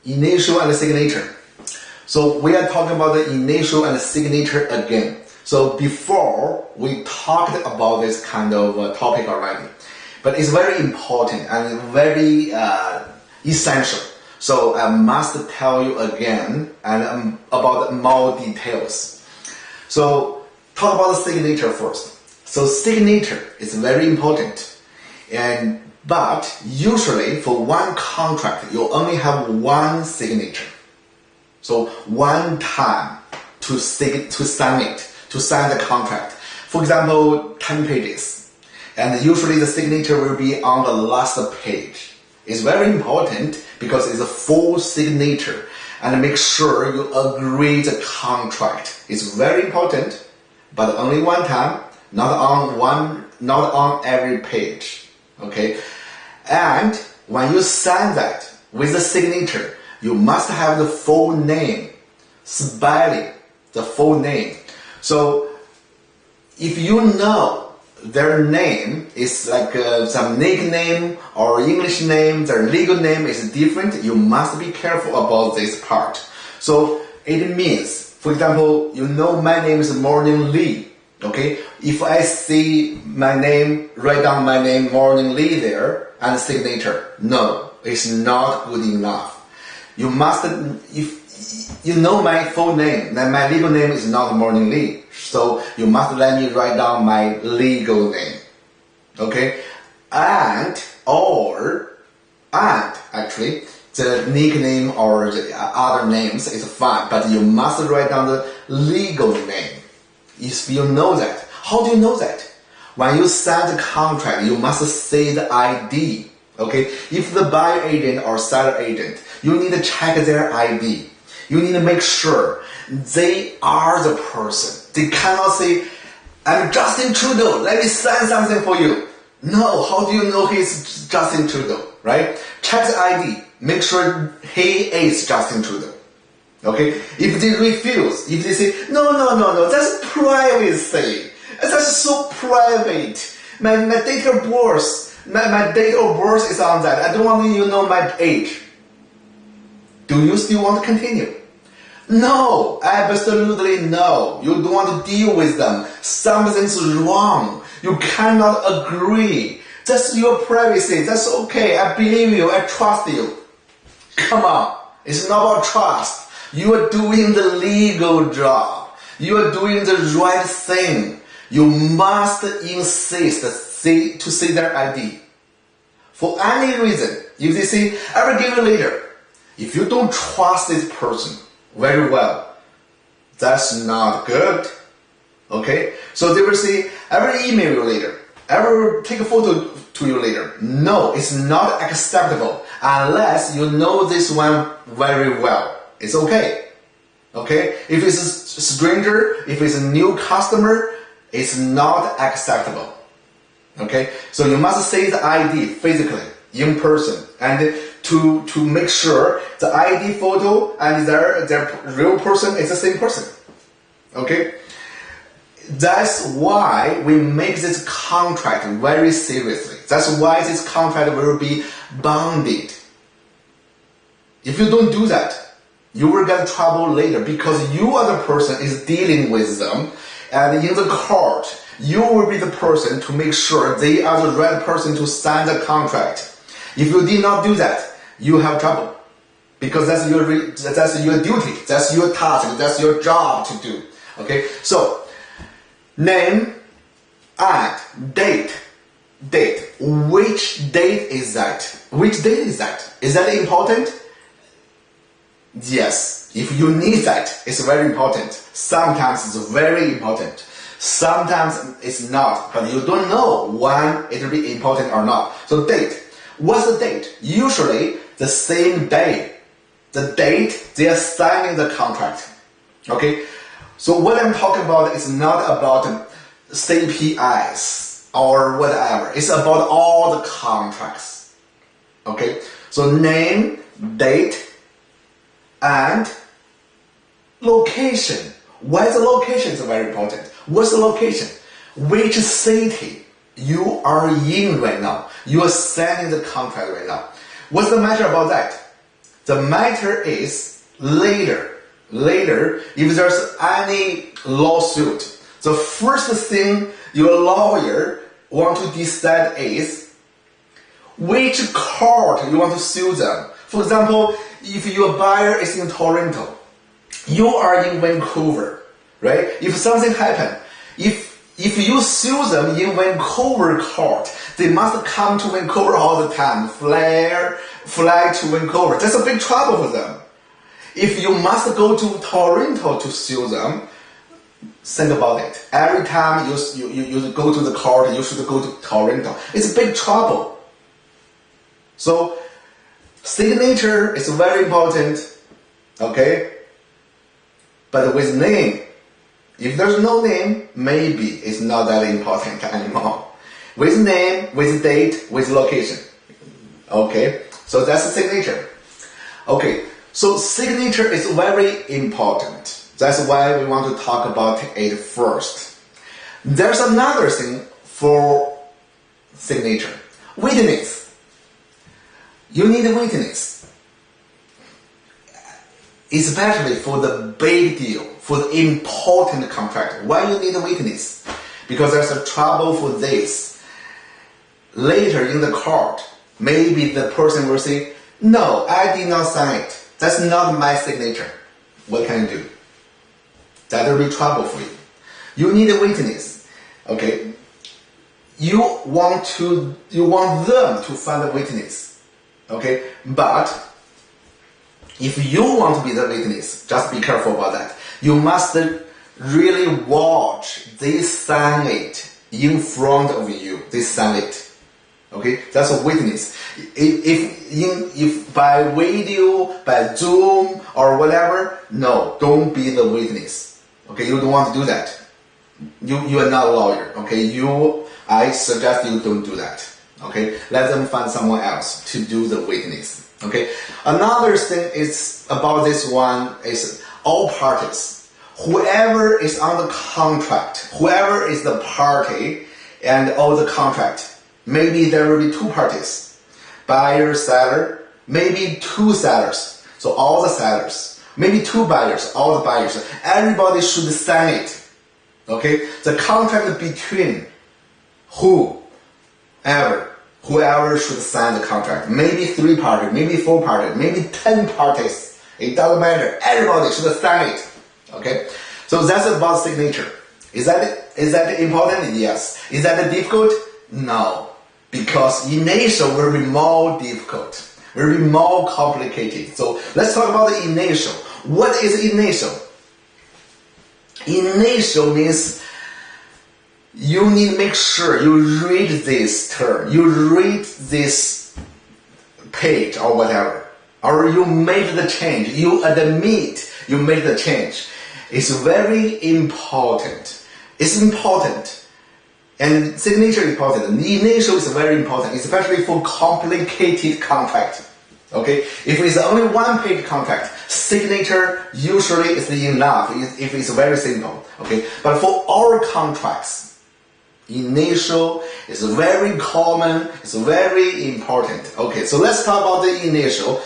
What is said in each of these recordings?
Initial and signature. So we are talking about the initial and signature again. So before we talked about this kind of topic already, but it's very important and very essential. So I must tell you again and about more details. So talk about the signature first. So signature is very important, but usually for one contract you only have one signature. So one time to sign the contract. For example, 10 pages. And usually the signature will be on the last page. It's very important because it's a full signature and make sure you agree the contract. It's very important, but only one time, not on every page. Okay? And when you sign that with the signature, you must have the full name, spelling, the full name. So if you know their name is like some nickname or English name, their legal name is different, you must be careful about this part. So it means, for example, you know my name is Morning Lee. Okay, if I see my name, write down my name Morning Lee there and signature, no, it's not good enough. You must, if you know my full name, then my legal name is not Morning Lee. So you must let me write down my legal name. Okay? And actually, the nickname or the other names is fine, but you must write down the legal name. If you know that. How do you know that? When you sign the contract, you must say the ID. Okay? If the buyer agent or seller agent, you need to check their ID. You need to make sure they are the person. They cannot say, I'm Justin Trudeau, let me sign something for you. No, how do you know he's Justin Trudeau, right? Check the ID, make sure he is Justin Trudeau. Okay? If they refuse, if they say, no, that's privacy. That's so private. My date of birth, my date of birth is on that. I don't want you to know my age. Do you still want to continue? No, absolutely no. You don't want to deal with them. Something's wrong. You cannot agree. That's your privacy. That's okay. I believe you. I trust you. Come on. It's not about trust. You are doing the legal job. You are doing the right thing. You must insist to see their ID. For any reason, if they say, I will give you later. If you don't trust this person very well, that's not good. Okay? So they will say, I will email you later. I will take a photo to you later. No, it's not acceptable unless you know this one very well. It's okay. Okay? If it's a stranger, if it's a new customer, it's not acceptable. Okay? So you must say the ID physically, in person, and to make sure the ID photo and their real person is the same person. Okay? That's why we make this contract very seriously. That's why this contract will be bonded. If you don't do that, you will get trouble later because you are the person is dealing with them, and in the court, you will be the person to make sure they are the right person to sign the contract. If you did not do that, you have trouble because that's your duty, that's your task, that's your job to do. Okay, so name and date. Which date is that? Which date is that? Is that important? Yes. If you need that, it's very important. Sometimes it's very important. Sometimes it's not, but you don't know when it will be important or not. So date. What's the date? Usually the same day. The date they are signing the contract. Okay? So what I'm talking about is not about CPIs or whatever. It's about all the contracts. Okay? So name, date, and location. Why the location is very important? What's the location? Which city you are in right now? You are signing the contract right now. What's the matter about that? The matter is later, if there's any lawsuit, the first thing your lawyer want to decide is which court you want to sue them. For example, if your buyer is in Toronto, you are in Vancouver, right? If something happened, if you sue them in Vancouver court, they must come to Vancouver all the time, fly to Vancouver. That's a big trouble for them. If you must go to Toronto to sue them, think about it. Every time you go to the court, you should go to Toronto. It's a big trouble. So signature is very important, okay? But with name, if there's no name, maybe it's not that important anymore. With name, with date, with location. Okay, so that's the signature. Okay, so signature is very important. That's why we want to talk about it first. There's another thing for signature. Witness. You need a witness. Especially for the big deal, for the important contract. Why you need a witness? Because there's a trouble for this. Later in the court, maybe the person will say, no, I did not sign it. That's not my signature. What can you do? That will be trouble for you. You need a witness. Okay? You want them to find a witness. Okay? But if you want to be the witness, just be careful about that. You must really watch they sign it in front of you. They sign it. Okay, that's a witness. If by video, by Zoom or whatever, no, don't be the witness. Okay, you don't want to do that. You are not a lawyer. Okay, I suggest you don't do that. Okay, let them find someone else to do the witness. Okay, another thing is about this one is all parties. Whoever is on the contract, whoever is the party and all the contract, maybe there will be two parties, buyer, seller, maybe two sellers, so all the sellers, maybe two buyers, all the buyers, everybody should sign it. Okay, the contract between whoever should sign the contract, maybe 3 parties, maybe 4 parties, maybe 10 parties, it doesn't matter, everybody should sign it. Okay, so that's about signature. Is that important? Yes. Is that difficult? No, because initial will be more difficult, will be more complicated. So let's talk about the initial. What is initial? Initial means you need to make sure you read this term, you read this page or whatever, or you make the change, you admit you made the change. It's very important. It's important. And signature is important. The initial is very important, especially for complicated contract. Okay? If it's only 1-page contract, signature usually is enough if it's very simple. Okay? But for our contracts, initial is very common, it's very important. Okay, so let's talk about the initial.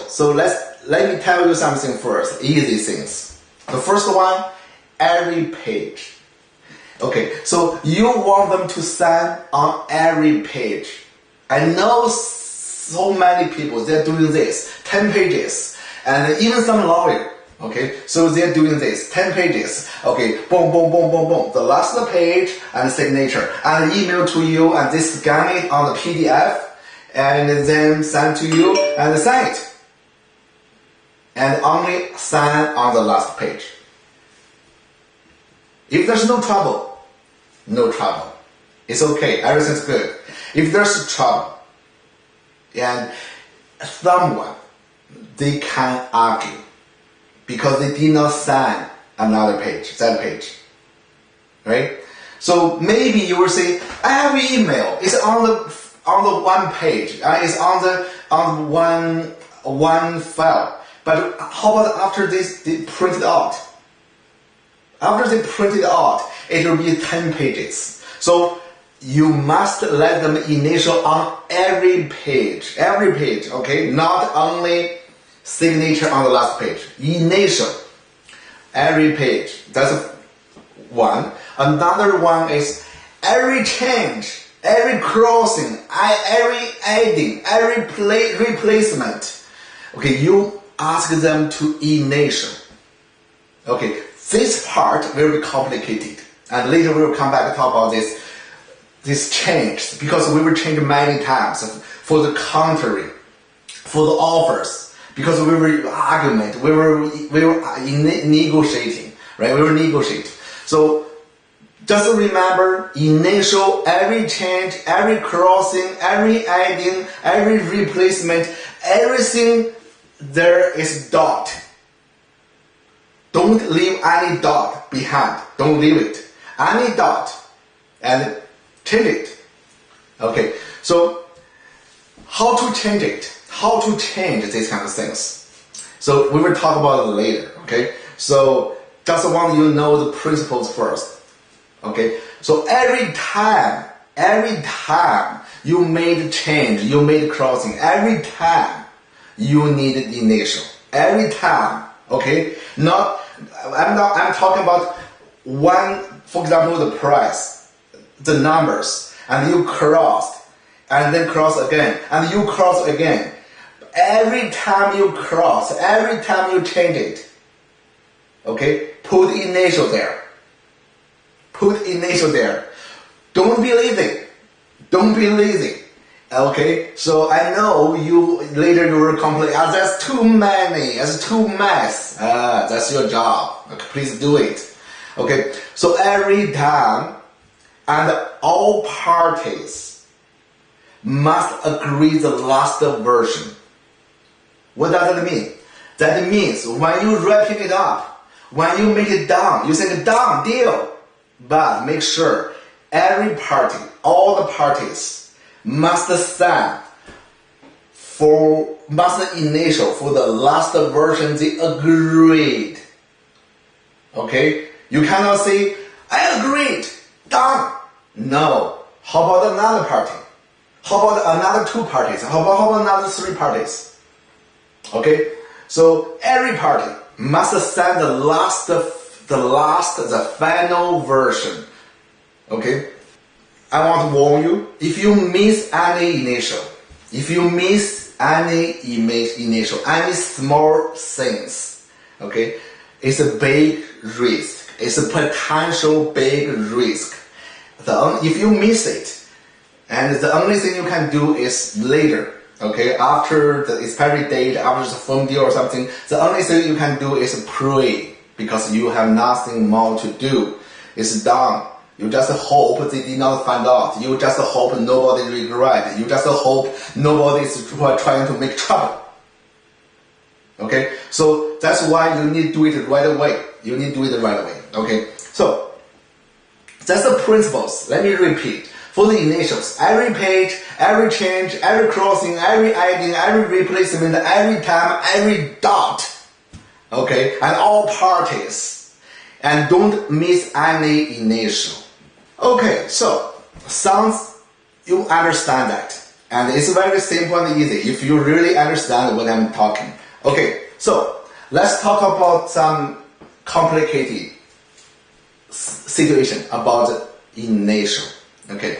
So let me tell you something first, easy things. The first one, every page. Okay, so you want them to sign on every page. I know so many people, they're doing this, 10 pages, and even some lawyer. Okay, so they're doing this, 10 pages. Okay, boom, boom, boom, boom, boom. The last page and signature, and email to you, and they scan it on the PDF, and then send to you and sign it. And only sign on the last page. If there's no trouble, no trouble. It's okay, everything's good. If there's trouble, and someone, they can argue because they did not sign another page, that page, right? So maybe you will say, I have an email, it's on the 1 page, it's on one file. But how about after they print it out? After they print it out, it will be 10 pages. So you must let them initial on every page, okay? Not only signature on the last page, initial, every page. That's one. Another one is every change, every crossing, every adding, every replacement. Okay, you ask them to initial. Okay, this part very complicated, and later we will come back to talk about this change, because we will change many times for the contrary, for the offers, because we were argument, we were negotiating, right? We were negotiating. So just remember, initial, every change, every crossing, every adding, every replacement, everything there is dot. Don't leave any dot behind. Don't leave it. Any dot and change it. Okay, so how to change it? How to change these kind of things? So we will talk about it later. Okay, so just want you to know the principles first. Okay, so every time you made change, you made crossing, every time you need initial. Every time, okay? I'm talking about one, for example, the price, the numbers, and you crossed, and then cross again, and you cross again. Every time you cross, every time you change it, okay? Put initial there. Put initial there. Don't be lazy. Don't be lazy. Okay? So I know you later you will complain, that's too many, that's too much. That's your job. Okay, please do it. Okay? So every time, and all parties must agree the last version. What does that mean? That means when you wrapping it up, when you make it done, you say done, deal. But make sure every party, all the parties must sign must initial for the last version they agreed. Okay? You cannot say, I agreed, done. No. How about another party? How about another two parties? How about another three parties? Okay? So every party must sign the final version. Okay? I want to warn you, if you miss any initial, any small things, okay, it's a big risk. It's a potential big risk. If you miss it, and the only thing you can do is later, okay, after the expiry date, after the phone deal or something, the only thing you can do is pray, because you have nothing more to do. It's done. You just hope they did not find out. You just hope nobody regret. You just hope nobody is trying to make trouble. Okay? So that's why you need to do it right away. You need to do it right away. Okay? So that's the principles. Let me repeat. For the initials, every page, every change, every crossing, every adding, every replacement, every time, every dot. Okay? And all parties. And don't miss any initial. Okay, so sounds you understand that, and it's very simple and easy if you really understand what I'm talking. Okay, so let's talk about some complicated situation about initial. Okay.